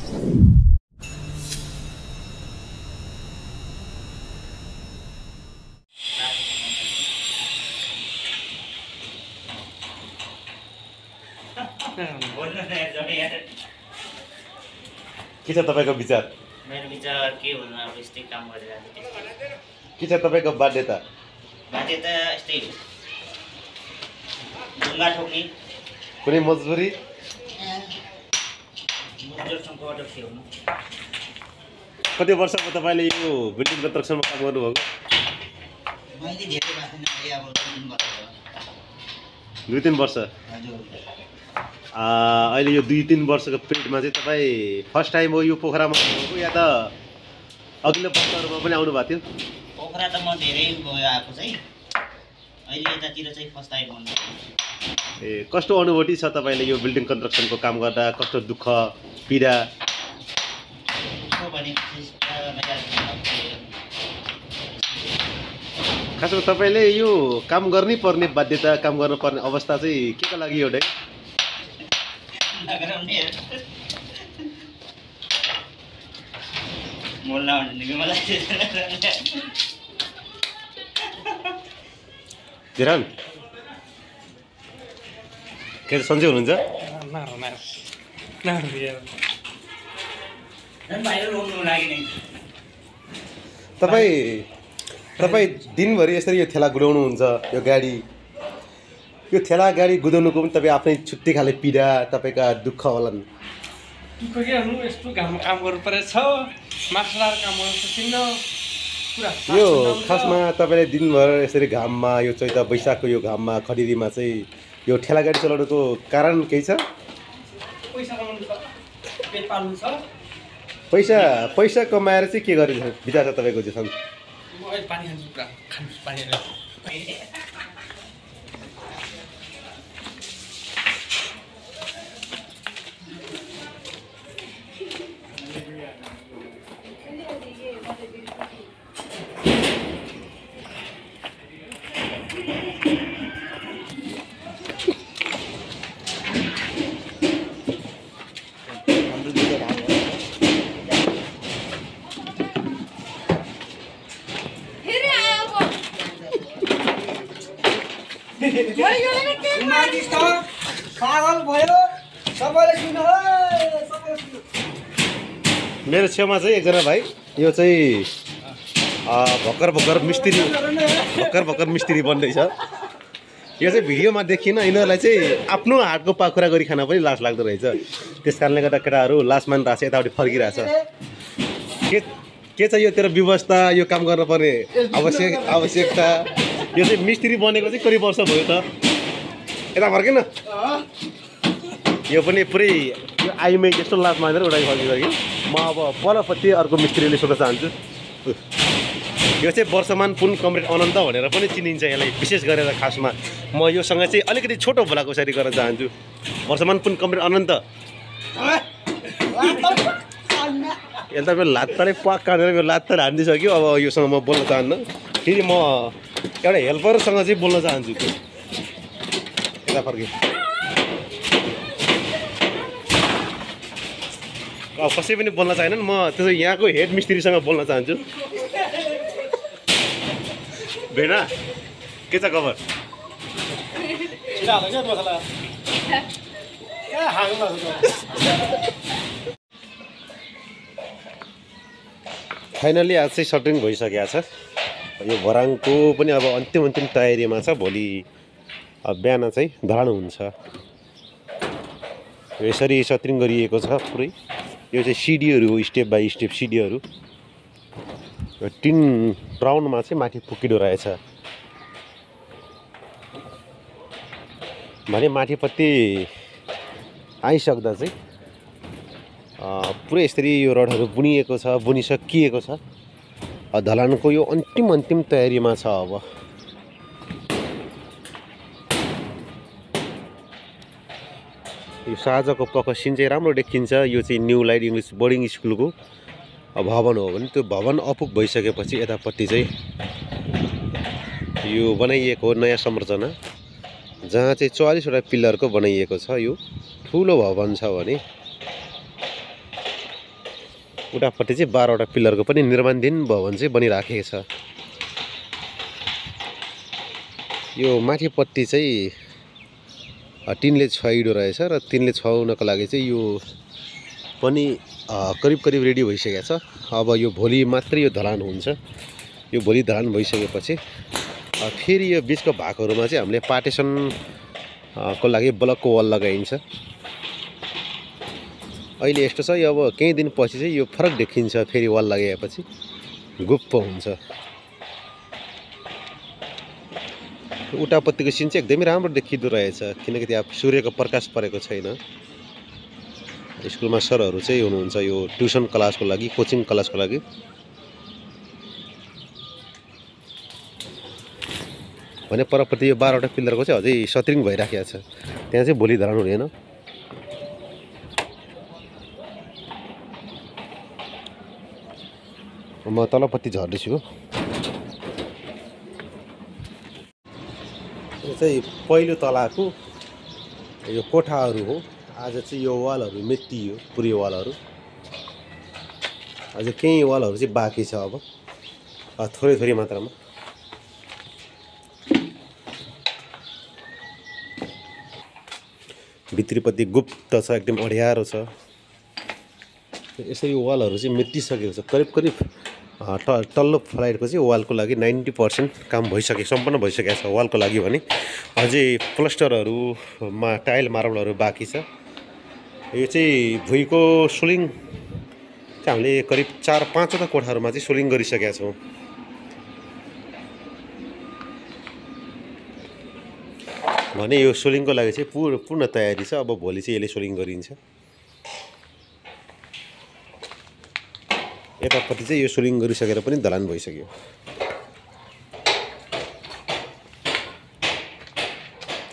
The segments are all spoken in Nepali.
के छ तपाईको विचार? मेरो विचार के हुनु अब यस्तै काम गरेर के छ तपाईको बाध्यता? बाध्यता यस्तै हो। ढुङ्गा ठोक्ने कुनै मजबुरी? मजदुरसँग अटो खेल्नु। कति वर्षको तपाईले यो बिल्डिङ कन्स्ट्रक्सनमा काम गर्नुभएको? मैले धेरै भएको छैन, अब 2-3 वर्ष। हजुर। अहिले यो 2-3 वर्षको पिरियडमा चाहिँ तपाईँ फर्स्ट टाइम हो यो पोखरामा आउनुभएको या त अघिल्लो वर्षहरूमा पनि आउनु भएको थियो? पोखरा त म धेरै गयो आएको चाहिँ, अहिले यतातिर चाहिँ फर्स्ट टाइम हो। ए कस्तो अनुभूति छ तपाईँले यो बिल्डिङ कन्स्ट्रक्सनको काम गर्दा? कस्तो दुःख पीडा? खासमा तपाईँले यो काम गर्नै पर्ने बाध्यता, काम गर्नुपर्ने अवस्था चाहिँ के को लागि हो? धिरान के सन्चै हुनुहुन्छ? तपाईँ दिनभरि यसरी यो ठेला गुडाउनुहुन्छ, यो गाडी, यो ठेला गाडी गुदाउनुको पनि तपाईँ आफ्नै छुट्टै खाले पीडा, तपाईँका दुःख होलान्। दुःख के गर्नु, यस्तो काम गर्नु परेछ, मार्सलार काम गर्नु सकिन्न पुरा। यो खासमा तपाईँले दिनभर यसरी घाममा, यो चैत वैशाखको यो घाममा खडेरीमा चाहिँ यो ठेला गाडी चलाउनुको कारण केही छ? पैसा कमाउनु छ, पेट पाल्नु छ। पैसा कमाएर चाहिँ के गर्ने विचार छ तपाईँको? चाहिँ म अहिले पानी खान्छु, पुरा खान्छु पानी। मेरो छेउमा चाहिँ एकजना भाइ, यो चाहिँ भर्खर मिस्त्री बन्दैछ। यो चाहिँ भिडियोमा देखिन, यिनीहरूलाई चाहिँ आफ्नो हातको पाखुरा गरी खान पनि लाज लाग्दो रहेछ। त्यस कारणले गर्दा केटाहरू लाज मानिरहेको छ, यतापट्टि फर्किरहेछ। के छ यो तेरो व्यवस्था, यो काम गर्नुपर्ने आवश्यकता? यो चाहिँ मिस्त्री बनेको चाहिँ कति वर्ष भयो त? यता फर्किन। यो पनि पुरै यो आइमै जस्तो लाज मानेर उडाइ फर्किसक्यो। म अब पलपट्टि अर्को मिस्त्रीले सोध्न चाहन्छु। यो चाहिँ वर्षमान पुन कमरेड अनन्त भनेर पनि चिनिन्छ यसलाई, विशेष गरेर खासमा म योसँग चाहिँ अलिकति छोटो भलाकुसारी गर्न चाहन्छु। वर्षमान पुन कमरेड अनन्त, यसलाई मेरो लात्ताले पाक काटेर मेरो लात्ताले हानिदिइसक्यो। अब योसँग म बोल्न चाहन्न, फेरि म एउटा हेल्परसँग चाहिँ बोल्न चाहन्छु। यता फर्के अब कसै पनि बोल्न चाहेनन्, म त्यसो यहाँको हेड मिस्त्रीसँग बोल्न चाहन्छु। भेना के छ खबर? फाइनली आज चाहिँ सटरिङ भइसकेको छ। यो भराङको पनि अब अन्तिम तयारीमा छ। भोलि बिहान चाहिँ धरान हुन्छ। यसरी सटरिङ गरिएको छ पुरै। यो चाहिँ सिडीहरू हो, स्टेप बाई स्टेप सिडीहरू। टिन राउन्डमा चाहिँ माथि पुकिडो रहेछ भने माथिपट्टि आइसक्दा चाहिँ पुरै यसरी यो रडहरू बुनिएको छ, बुनिसकिएको छ। ढलानको यो अन्तिम तयारीमा छ। अब यो साँझको पख सिन चाहिँ राम्रो देखिन्छ। यो चाहिँ न्यू लाइट इङ्ग्लिस बोर्डिङ स्कुलको भवन हो भने त्यो भवन अपुग भइसकेपछि यतापट्टि चाहिँ यो बनाइएको नयाँ संरचना, जहाँ चाहिँ 44वटा पिलरको बनाइएको छ। यो ठुलो भवन छ भने उतापट्टि चाहिँ 12वटा पिलरको पनि निर्माणधीन भवन चाहिँ बनिराखेको छ। यो माथिपट्टि चाहिँ टिनले छाइडो रहेछ र टिनले छाउनको लागि चाहिँ यो पनि करिब करिब रेडी भइसकेको छ। अब यो भोलि मात्रै यो ढलान हुन्छ। यो भोलि ढलान भइसकेपछि फेरि यो बिचको भागहरूमा चाहिँ हामीले पार्टिसन को लागि ब्लकको वाल लगाइन्छ। अहिले यस्तो छ, अब केही दिनपछि चाहिँ यो फरक देखिन्छ। फेरि वाल लगाएपछि गुप्प हुन्छ। उतापट्टिको सिन चाहिँ एकदमै राम्रो देखिँदो रहेछ, किनकि त्यहाँ सूर्यको प्रकाश परेको छैन। स्कुलमा सरहरू चाहिँ हुनुहुन्छ यो ट्युसन क्लासको लागि, कोचिङ क्लासको लागि। भने परपट्टि यो 12वटा पिलरको चाहिँ अझै सत्रिङ भइराखेको छ। त्यहाँ चाहिँ भोलि ढलान हुँदैन। म तलपट्टि झर्दैछु। यो चाहिँ पहिलो तलाको यो कोठाहरू हो। आज चाहिँ यो वालहरू मेटियो, पुरै वालहरू। अझै केही वालहरू चाहिँ बाँकी छ, अब थोरै थोरै मात्रामा। भित्रीपट्टि गुप्त छ, एकदम अँध्यारो छ। यसरी वालहरू चाहिँ मेटिसकेको छ। करिब करिब तल्लो फ्लाइटको चाहिँ वालको लागि 90% काम भइसक्यो, सम्पन्न भइसकेको छ वालको लागि भने। अझै प्लास्टरहरूमा टाइल मार्बलहरू बाँकी छ। यो चाहिँ भुइँको सोलिङ चाहिँ हामीले करिब 4-5वटा कोठाहरूमा चाहिँ सोलिङ गरिसकेका छौँ। भने यो सोलिङको लागि चाहिँ पूर्ण तयारी छ। अब भोलि चाहिँ यसले सोलिङ गरिन्छ। यतापट्टि चाहिँ यो सोलिङ गरिसकेर पनि ढलान भइसक्यो।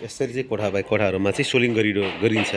यसरी चाहिँ कोठा बाई कोठाहरूमा चाहिँ सोलिङ गरिन्छ।